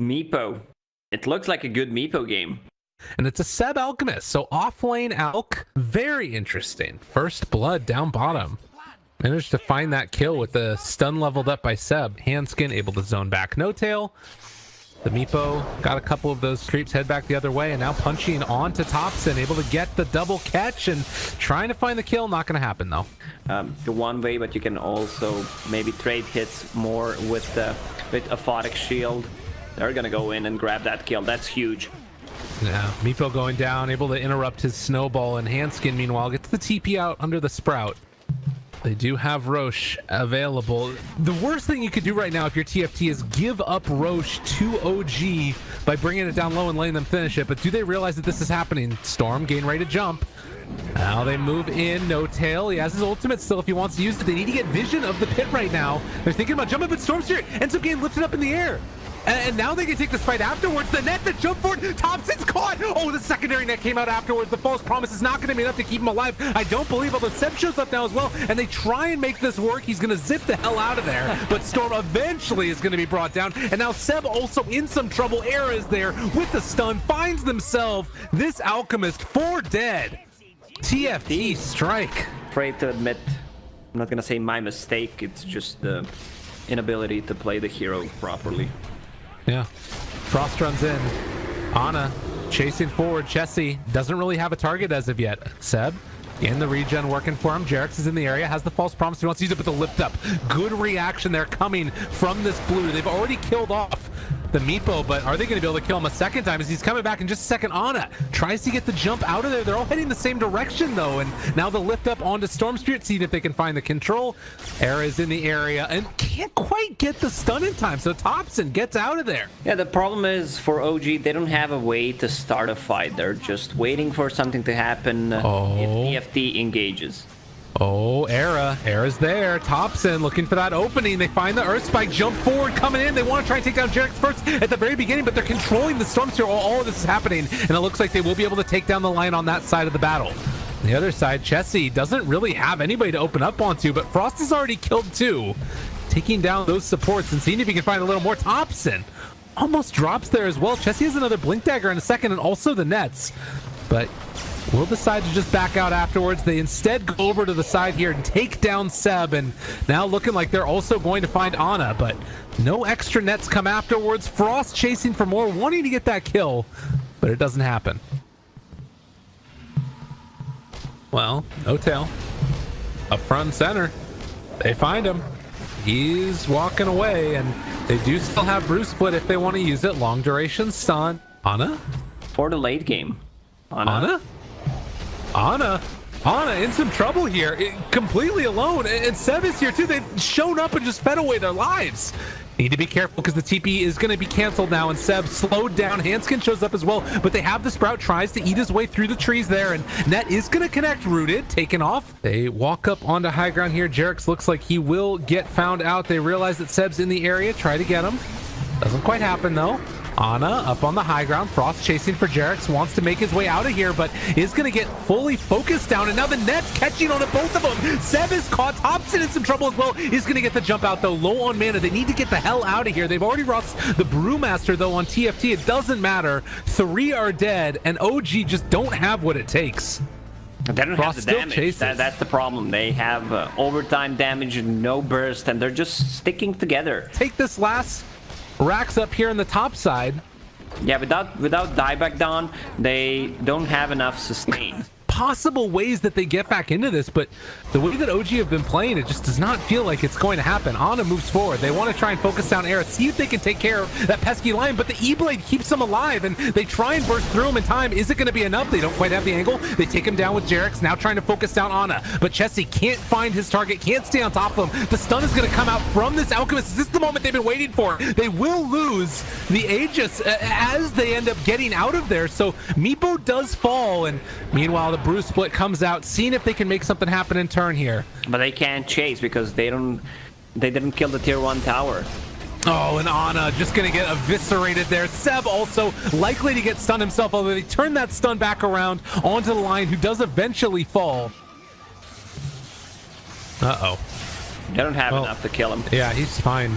Meepo. It looks like a good Meepo game. And it's a Seb Alchemist, so off-lane Alk, very interesting. First blood down bottom. Managed to find that kill with the stun leveled up by Seb. Handskin able to zone back No Tail. The Meepo got a couple of those creeps, head back the other way, and now punching on to Thompson, able to get the double catch and trying to find the kill. Not going to happen though. The one way, but you can also maybe trade hits more with a Aphotic Shield. They're going to go in and grab that kill. That's huge. Yeah, Meepo going down, able to interrupt his snowball, and Handskin meanwhile gets the TP out under the Sprout. They do have Roche available. The worst thing you could do right now if you're TFT is give up Roche to OG by bringing it down low and letting them finish it. But do they realize that this is happening? Storm getting ready to jump. Now they move in. No Tail. He has his ultimate still if he wants to use it. They need to get vision of the pit right now. They're thinking about jumping, but Storm Spirit ends up getting lifted up in the air. And now they can take this fight afterwards. The net that jumped forward, Thompson's caught. Oh, the secondary net came out afterwards. The false promise is not going to be enough to keep him alive. I don't believe, although Seb shows up now as well, and they try and make this work. He's going to zip the hell out of there, but Storm eventually is going to be brought down. And now Seb also in some trouble. Era is there with the stun, finds themselves this Alchemist for dead. TFT strike. Afraid to admit, I'm not going to say my mistake. It's just the inability to play the hero properly. Yeah, Frost runs in. Ana chasing forward. Chessie doesn't really have a target as of yet. Seb in the regen working for him. Jarex is in the area, has the false promise. He wants to use it with the lift up. Good reaction there coming from this blue. They've already killed off the Meepo, but are they going to be able to kill him a second time as he's coming back in just a second? Ana tries to get the jump out of there. They're all heading the same direction though, and now the lift up onto Storm Spirit, see if they can find the control. Era is in the area and can't quite get the stun in time, so Thompson gets out of there. Yeah, the problem is for OG, they don't have a way to start a fight. They're just waiting for something to happen if TFT engages. Oh, Era's there. Thompson looking for that opening. They find the Earth Spike, jump forward, coming in. They want to try and take down Jarex first at the very beginning, but they're controlling the Storm Sphere while all of this is happening, and it looks like they will be able to take down the line on that side of the battle. On the other side, Chessie doesn't really have anybody to open up onto, but Frost has already killed two, taking down those supports and seeing if he can find a little more. Thompson almost drops there as well. Chessie has another Blink Dagger in a second, and also the nets, but will decide to just back out afterwards. They instead go over to the side here and take down Seb, and now looking like they're also going to find Ana, but no extra nets come afterwards. Frost chasing for more, wanting to get that kill, but it doesn't happen. Well, No Tail up front and center. They find him. He's walking away, and they do still have Bruce Split if they want to use it. Long duration stun. Ana? For the late game. Ana in some trouble here, completely alone, and Seb is here too. They've shown up and just fed away their lives. Need to be careful because the TP is going to be canceled now, and Seb slowed down. Handskin shows up as well, but they have the Sprout, tries to eat his way through the trees there, and Net is going to connect. Rooted, taken off. They walk up onto high ground here. Jarex looks like he will get found out. They realize that Seb's in the area, try to get him. Doesn't quite happen though. Ana up on the high ground. Frost chasing for Jarex, wants to make his way out of here, but is going to get fully focused down, and now the net's catching on to both of them. Seb is caught. Thompson in some trouble as well. He's going to get the jump out though, low on mana. They need to get the hell out of here. They've already lost the Brewmaster though on TFT. It doesn't matter. 3 are dead, and OG just don't have what it takes. They don't have the damage. That's the problem. They have overtime damage and no burst, and they're just sticking together. Take this last racks up here on the top side. Yeah, without dieback down, they don't have enough sustain. Possible ways that they get back into this, but the way that OG have been playing, it just does not feel like it's going to happen. Ana moves forward. They want to try and focus down Era, see if they can take care of that pesky line, but the E-Blade keeps them alive, and they try and burst through him in time. Is it going to be enough? They don't quite have the angle. They take him down with Jarex, now trying to focus down Ana, but Chessie can't find his target, can't stay on top of him. The stun is going to come out from this Alchemist. Is this the moment they've been waiting for? They will lose the Aegis as they end up getting out of there, so Meepo does fall, and meanwhile the Bruce Split comes out, seeing if they can make something happen in turn here. But they can't chase because they didn't kill the tier 1 tower. Oh, and Ana just gonna get eviscerated there. Seb also likely to get stunned himself, although they turn that stun back around onto the line, who does eventually fall. Uh-oh. They don't have enough to kill him. Yeah, he's fine.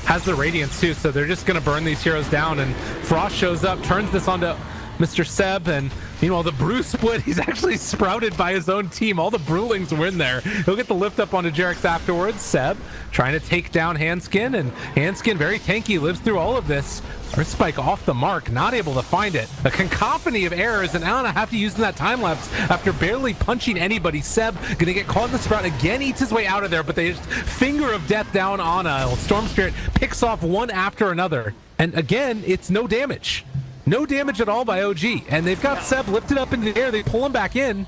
has the Radiance too, so they're just going to burn these heroes down. And Frost shows up, turns this onto Mr. Seb, and meanwhile the brew split, he's actually sprouted by his own team. All the brewlings were in there. He'll get the lift up onto Jarex afterwards. Seb trying to take down Handskin, and Handskin very tanky, lives through all of this. Earth Spike off the mark, not able to find it. A cacophony of errors, and Anna have to use that time lapse after barely punching anybody. Seb gonna get caught in the sprout again, eats his way out of there, but they just finger of death down on Storm Spirit, picks off one after another, and again it's no damage. No damage at all by OG, and they've got Seb lifted up into the air. They pull him back in.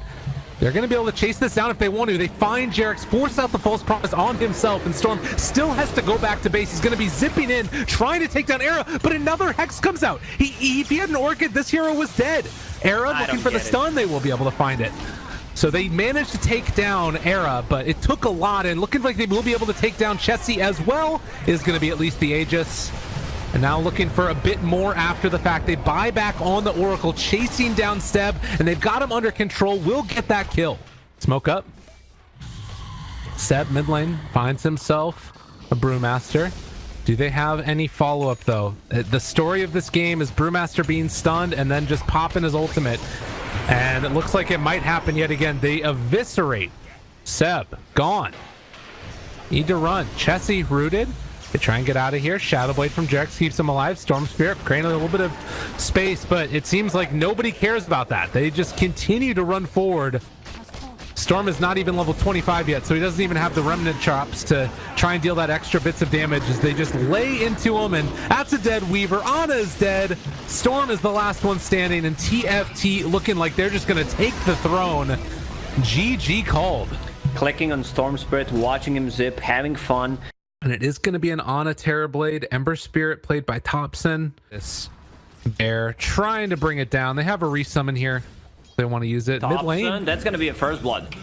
They're going to be able to chase this down if they want to. They find Jarex, force out the false promise on himself, and Storm still has to go back to base. He's going to be zipping in, trying to take down Era, but another Hex comes out. If he had an Orchid, this hero was dead. Era looking for the stun, they will be able to find it. So they managed to take down Era, but it took a lot, and looking like they will be able to take down Chessie as well. Is going to be at least the Aegis. And now looking for a bit more after the fact. They buy back on the Oracle, chasing down Seb, and they've got him under control. Will get that kill. Smoke up. Seb mid lane finds himself a Brewmaster. Do they have any follow-up though? The story of this game is Brewmaster being stunned and then just popping his ultimate. And it looks like it might happen yet again. They eviscerate Seb. Gone. Need to run. Chessie rooted. They try and get out of here. Shadow Blade from Jarex keeps him alive. Storm Spirit creating a little bit of space, but it seems like nobody cares about that. They just continue to run forward. Storm is not even level 25 yet, so he doesn't even have the remnant chops to try and deal that extra bits of damage as they just lay into him, and that's a dead Weaver. Ana is dead. Storm is the last one standing, and TFT looking like they're just going to take the throne. GG called. Clicking on Storm Spirit, watching him zip, having fun. And it is going to be an Ana Terrorblade. Ember Spirit played by Thompson. This Bear trying to bring it down. They have a resummon here. They want to use it. Mid lane. That's going to be a first blood.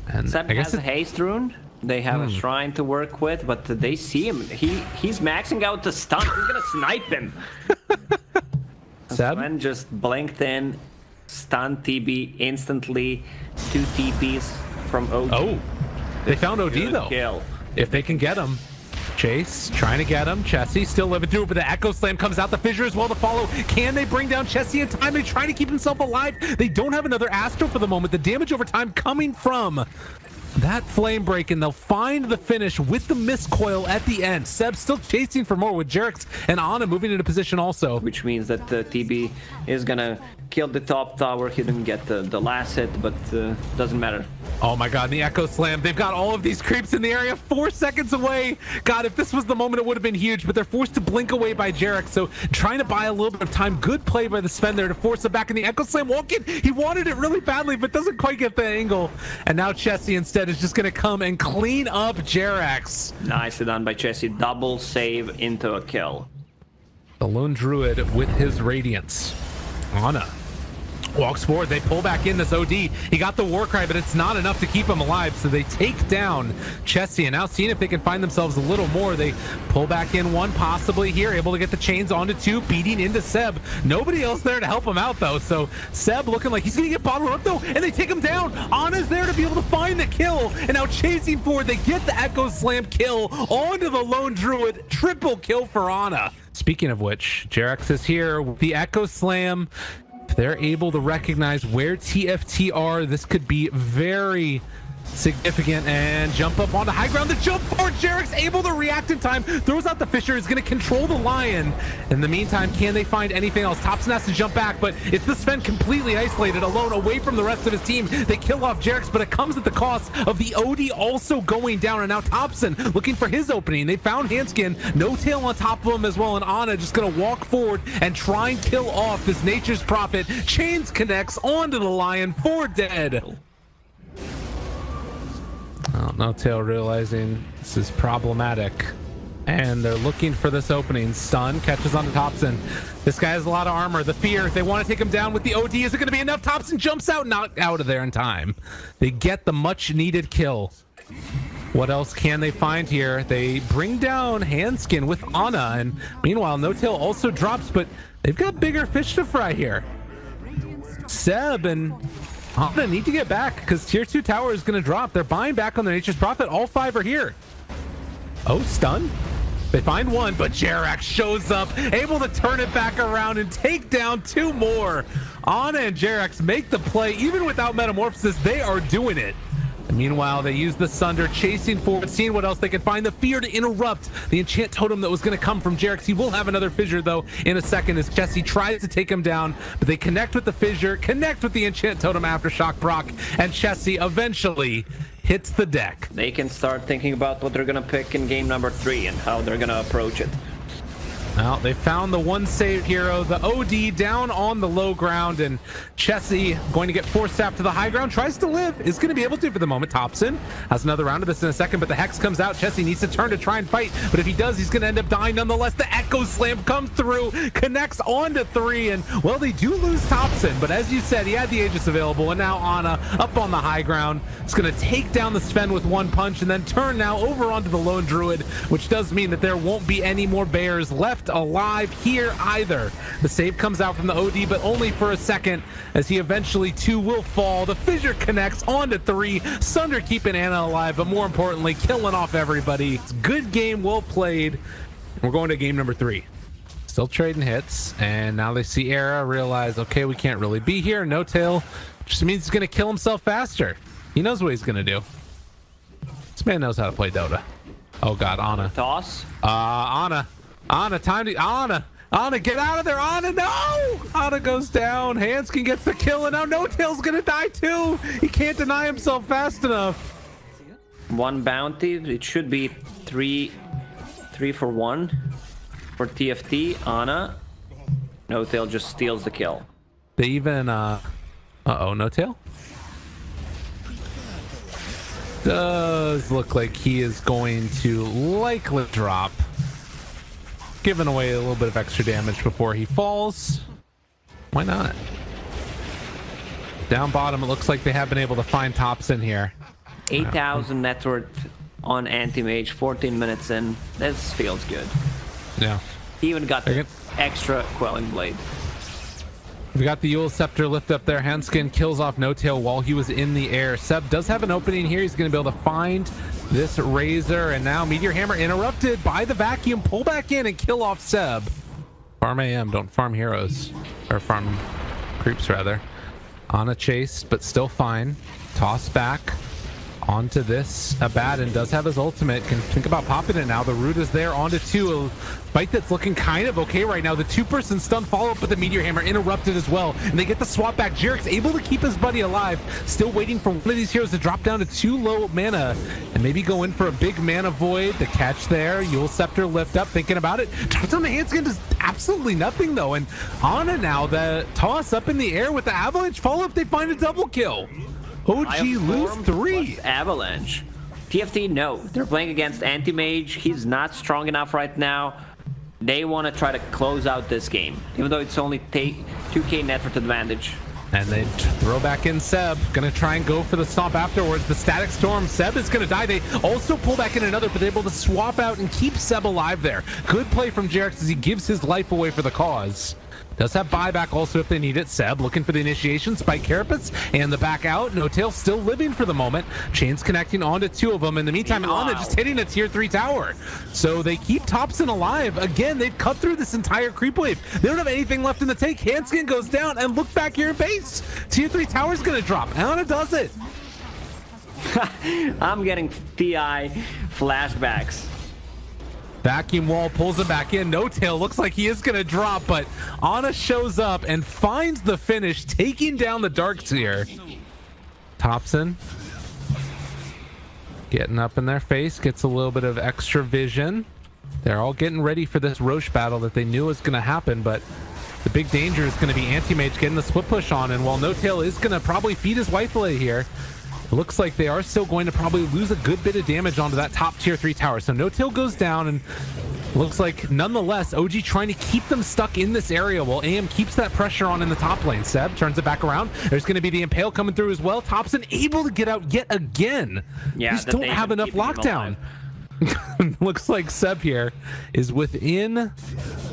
And Seb has a haste rune. They have a shrine to work with, but they see him. He's maxing out the stun. He's going to snipe him. Seb Sven just blinked in, stun TB instantly. 2 TPs from OG. Oh, they found OD though. Kill. If they can get him. Chase trying to get him. Chessie still living through it, but the Echo Slam comes out. The fissure as well to follow. Can they bring down Chessie in time? They try to keep himself alive. They don't have another Astro for the moment. The damage over time coming from that flame break, and they'll find the finish with the miscoil at the end. Seb still chasing for more with Jarex and Ana moving into position also. Which means that TB is gonna kill the top tower. He didn't get the last hit, but doesn't matter. Oh my god, the Echo Slam. They've got all of these creeps in the area 4 seconds away. God, if this was the moment, it would have been huge, but they're forced to blink away by Jarex, so trying to buy a little bit of time. Good play by the Sven there to force it back in the Echo Slam. Walking, he wanted it really badly, but doesn't quite get the angle. And now Chessie instead is just gonna come and clean up Jarex. Nicely done by Chessie. Double save into a kill. The Lone Druid with his Radiance. Ana walks forward. They pull back in this OD. He got the Warcry, but it's not enough to keep him alive, so they take down Chessie, and now seeing if they can find themselves a little more. They pull back in one possibly here, able to get the chains onto 2, beating into Seb. Nobody else there to help him out though, so Seb looking like he's gonna get bottled up though, and they take him down. Ana's there to be able to find the kill, and now chasing forward. They get the Echo Slam kill onto the Lone Druid. Triple kill for Ana. Speaking of which, Jarex is here with the Echo Slam. If they're able to recognize where TFT are, this could be very significant. And jump up onto high ground. The jump forward. Jarex able to react in time. Throws out the Fissure. Is going to control the Lion. In the meantime, can they find anything else? Thompson has to jump back, but it's the Sven completely isolated, alone, away from the rest of his team. They kill off Jarex, but it comes at the cost of the OD also going down. And now Thompson looking for his opening. They found Hanskin. No tail on top of him as well. And Ana just going to walk forward and try and kill off this Nature's Prophet. Chains connects onto the Lion for dead. Oh, No Tail realizing this is problematic, and they're looking for this opening. Stun catches on to Thompson. This guy has a lot of armor. The fear, they want to take him down with the OD. Is it going to be enough? Thompson jumps out, not out of there in time. They get the much needed kill. What else can they find here? They bring down Handskin with Ana, and meanwhile No Tail also drops, but they've got bigger fish to fry here. Seb and Ana need to get back because tier 2 tower is going to drop. They're buying back on the Nature's Prophet. All 5 are here. Oh, stun. They find one, but Jerax shows up, able to turn it back around and take down 2 more. Ana and Jerax make the play. Even without Metamorphosis, they are doing it. And meanwhile, they use the Sunder, chasing forward, seeing what else they can find. The Fear to interrupt the Enchant Totem that was going to come from Jerax. He will have another Fissure, though, in a second as Jesse tries to take him down. But they connect with the Fissure, connect with the Enchant Totem Aftershock Brock, and Jesse eventually hits the deck. They can start thinking about what they're gonna pick in game number 3 and how they're gonna approach it. Well, they found the one save hero, the OD down on the low ground, and Chessie going to get forced up to the high ground, tries to live, is going to be able to for the moment. Thompson has another round of this in a second, but the Hex comes out. Chessie needs to turn to try and fight, but if he does, he's going to end up dying nonetheless. The Echo Slam comes through, connects onto 3, and well, they do lose Thompson, but as you said, he had the Aegis available, and now Ana up on the high ground is going to take down the Sven with one punch, and then turn now over onto the Lone Druid, which does mean that there won't be any more bears left alive here either. The save comes out from the OD, but only for a second, as he eventually too will fall. The Fissure connects onto 3. Sunder keeping Ana alive, but more importantly, killing off everybody. It's a good game, well played. We're going to game number 3. Still trading hits, and now they see Era, realize, okay, we can't really be here. No Tail just means he's going to kill himself faster. He knows what he's going to do. This man knows how to play Dota. Oh god, Ana. Toss. Ana, time to... Ana, get out of there! Ana, no! Ana goes down. Hanskin gets the kill, and now No Tail's gonna die too! He can't deny himself fast enough. 1 bounty. It should be 3 for 1 for TFT. Ana. No Tail just steals the kill. They even... Uh-oh, No Tail? Does look like he is going to likely drop, giving away a little bit of extra damage before he falls. Why not? Down bottom, it looks like they have been able to find Thompson here. 8,000 net worth on Anti-Mage, 14 minutes in. This feels good. Yeah. He even got the extra Quelling Blade. We got the Yule Scepter lift up there. Hanskin kills off No Tail while he was in the air. Seb does have an opening here. He's going to be able to find this Razor, and now Meteor Hammer interrupted by the vacuum. Pull back in and kill off Seb. Farm AM, don't farm heroes. Or farm creeps, rather. On a chase, but still fine. Toss back onto this. Abaddon does have his ultimate. Can think about popping it now. The root is there onto 2. A fight that's looking kind of okay right now. The 2-person stun follow-up, but the Meteor Hammer interrupted as well. And they get the swap back. Jerax able to keep his buddy alive. Still waiting for one of these heroes to drop down to 2 low mana and maybe go in for a big mana void. The catch there. Yule Scepter lift up, thinking about it. Drops on the Hanskin, does absolutely nothing though. And Ana now, the toss up in the air with the avalanche follow-up. They find a double kill. OG lose 3. Avalanche. TFT, no. They're playing against Anti-Mage. He's not strong enough right now. They want to try to close out this game, even though it's only 2k net worth advantage. And they throw back in Seb. Gonna try and go for the stomp afterwards. The Static Storm. Seb is gonna die. They also pull back in another, but they're able to swap out and keep Seb alive there. Good play from Jerax as he gives his life away for the cause. Does have buyback also if they need it. Seb looking for the initiation. Spike Carapace and the back out. No Tail still living for the moment. Chains connecting onto 2 of them. In the meantime, Ana just hitting a tier 3 tower. So they keep Thompson alive. Again, they've cut through this entire creep wave. They don't have anything left in the tank. Hanskin goes down, and look back here in base. Tier 3 tower's gonna drop. Ana does it. I'm getting TI flashbacks. Vacuum wall pulls him back in. No Tail looks like he is going to drop, but Ana shows up and finds the finish, taking down the Darkseer. Thompson getting up in their face, gets a little bit of extra vision. They're all getting ready for this Roche battle that they knew was going to happen, but the big danger is going to be Anti-Mage getting the split push on, and while No Tail is going to probably feed his wife away here, it looks like they are still going to probably lose a good bit of damage onto that top tier 3 tower. So No Tail goes down, and looks like nonetheless OG trying to keep them stuck in this area while AM keeps that pressure on in the top lane. Seb turns it back around. There's going to be the Impale coming through as well. Thompson able to get out yet again. Yeah, just don't have enough lockdown. Looks like Seb here is within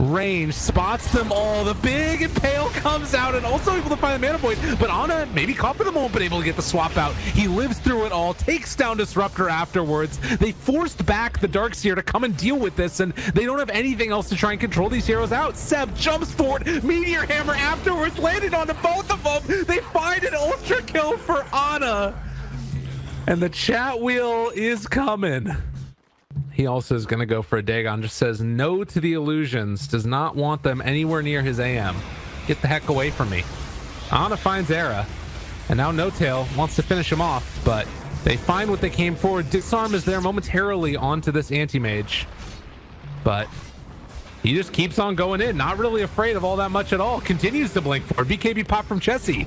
range, spots them all. The big Impale comes out and also able to find the Mana Void, but Ana maybe caught for the moment, but able to get the swap out. He lives through it all, takes down Disruptor afterwards. They forced back the Darkseer to come and deal with this, and they don't have anything else to try and control these heroes out. Seb jumps forward, Meteor Hammer afterwards, landed onto both of them. They find an ultra kill for Ana, and the chat wheel is coming. He also is going to go for a Dagon. Just says no to the illusions. Does not want them anywhere near his AM. Get the heck away from me. Ana finds Era. And now No Tail wants to finish him off. But they find what they came for. Disarm is there momentarily onto this anti-mage. But he just keeps on going in. Not really afraid of all that much at all. Continues to blink for BKB pop from Chessie.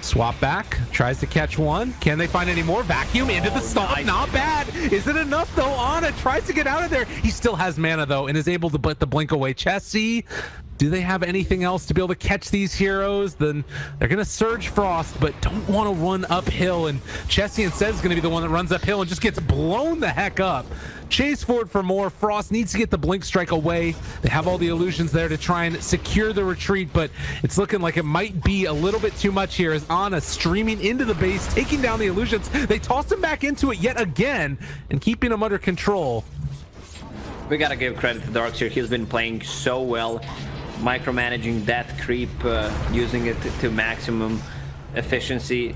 Swap back, tries to catch one. Can they find any more? Vacuum into the stomp. Nice. Not bad. Is it enough though? Ana tries to get out of there. He still has mana though and is able to put the blink away. Chessie, do they have anything else to be able to catch these heroes? Then they're going to Surge Frost, but don't want to run uphill. And Chessie instead is going to be the one that runs uphill and just gets blown the heck up. Chase forward for more. Frost needs to get the blink strike away. They have all the illusions there to try and secure the retreat, but it's looking like it might be a little bit too much here as Ana streaming into the base, taking down the illusions. They toss him back into it yet again and keeping him under control. We gotta give credit to Darkseer. He's been playing so well, micromanaging that creep, using it to maximum efficiency.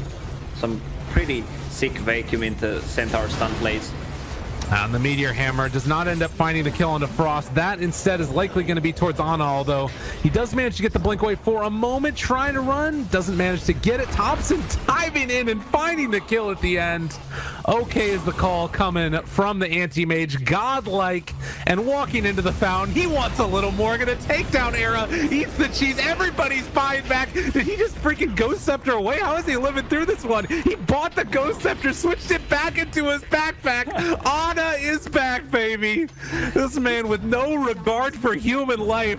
Some pretty sick vacuum into Centaur stun plays. And the Meteor Hammer does not end up finding the kill onto Frost. That instead is likely going to be towards Ana, although he does manage to get the blink away for a moment, trying to run. Doesn't manage to get it. Thompson diving in and finding the kill at the end. Okay is the call coming from the anti-mage. Godlike and walking into the fountain. He wants a little more. Going to take down Era. Eats the cheese. Everybody's buying back. Did he just freaking Ghost Scepter away? How is he living through this one? He bought the Ghost Scepter, switched it back into his backpack. Ana is back, baby. This man with no regard for human life.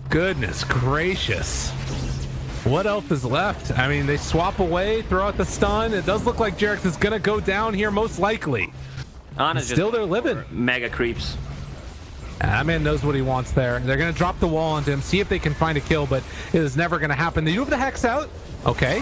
Goodness gracious. What else is left? I mean, they swap away, throw out the stun. It does look like Jerax is going to go down here, most likely. Ana's still they're living. Mega creeps. That man knows what he wants there. They're going to drop the wall onto him, see if they can find a kill, but it is never going to happen. They do have the Hex out. Okay.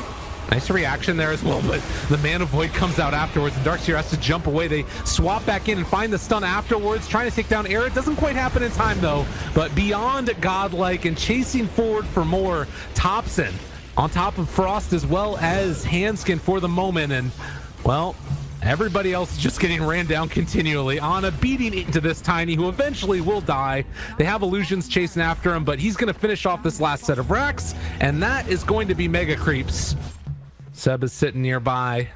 Nice reaction there as well, but the Mana Void comes out afterwards, and Darkseer has to jump away. They swap back in and find the stun afterwards, trying to take down Era. It doesn't quite happen in time, though, but beyond godlike and chasing forward for more. Thompson on top of Frost as well as Handskin for the moment, and, well, everybody else is just getting ran down continually. Ana beating into this Tiny, who eventually will die. They have illusions chasing after him, but he's going to finish off this last set of racks, and that is going to be Mega Creeps. Seb is sitting nearby,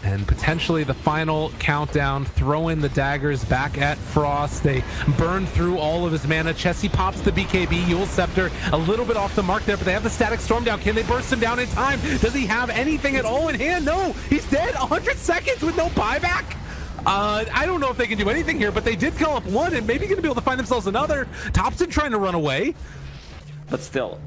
and potentially the final countdown. Throw in the daggers back at Frost. They burn through all of his mana. Chessie pops the BKB. Yule Scepter a little bit off the mark there, but they have the Static Storm down. Can they burst him down in time? Does he have anything at all in hand? No, he's dead. 100 seconds with no buyback. I don't know if they can do anything here, but they did kill up one and maybe going to be able to find themselves another. Thompson trying to run away. But still.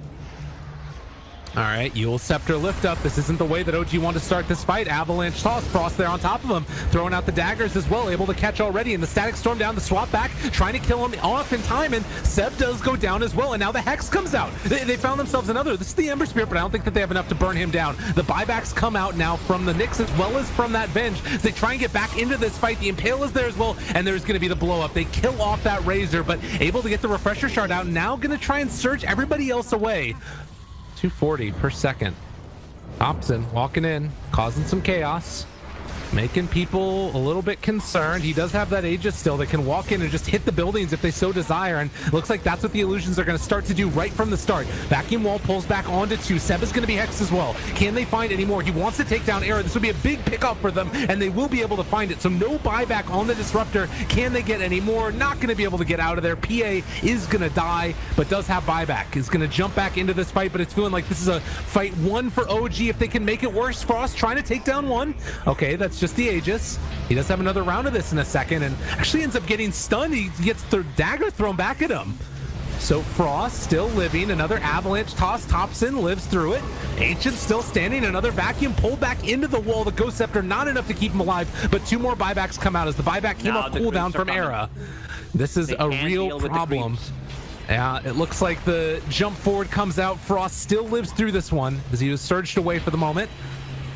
All right, Yule Scepter lift up. This isn't the way that OG wanted to start this fight. Avalanche toss, Frost there on top of him, throwing out the daggers as well, able to catch already, and the Static Storm down, the swap back, trying to kill him off in time, and Seb does go down as well, and now the Hex comes out. They found themselves another. This is the Ember Spirit, but I don't think that they have enough to burn him down. The buybacks come out now from the Nyx as well as from that Venge. As they try and get back into this fight, the Impale is there as well, and there's going to be the blow up. They kill off that Razor, but able to get the Refresher Shard out, now going to try and search everybody else away. 240 per second. Thompson walking in, causing some chaos, making people a little bit concerned. He does have that Aegis still that can walk in and just hit the buildings if they so desire, and looks like that's what the illusions are going to start to do right from the start. Vacuum Wall pulls back onto two. Seb is going to be hexed as well. Can they find any more? He wants to take down Era. This would be a big pickup for them, and they will be able to find it. So no buyback on the Disruptor. Can they get any more? Not going to be able to get out of there. PA is going to die, but does have buyback. Is going to jump back into this fight, but it's feeling like this is a fight one for OG if they can make it worse. Frost trying to take down one. Okay, that's just the Aegis. He does have another round of this in a second, and actually ends up getting stunned. He gets the dagger thrown back at him. So Frost still living, another avalanche toss, Thompson lives through it. Ancient still standing, another vacuum pulled back into the wall. The Ghost Scepter not enough to keep him alive, but 2 more buybacks come out as the buyback came off cooldown from Era. This is a real problem. Yeah, it looks like the jump forward comes out. Frost still lives through this one as he was surged away for the moment.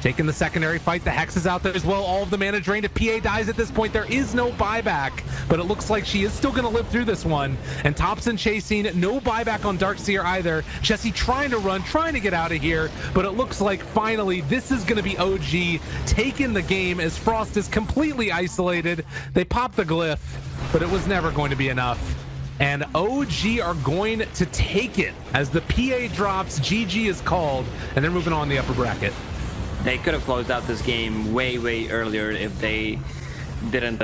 Taking the secondary fight, the Hex is out there as well. All of the mana drained. If PA dies at this point, there is no buyback, but it looks like she is still going to live through this one. And Thompson chasing, no buyback on Darkseer either. Jesse trying to run, trying to get out of here, but it looks like finally this is going to be OG taking the game as Frost is completely isolated. They pop the glyph, but it was never going to be enough. And OG are going to take it as the PA drops. GG is called, and they're moving on in the upper bracket. They could have closed out this game way earlier if they didn't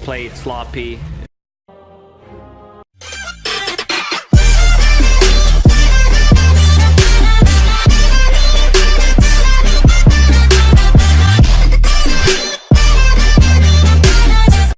play it sloppy.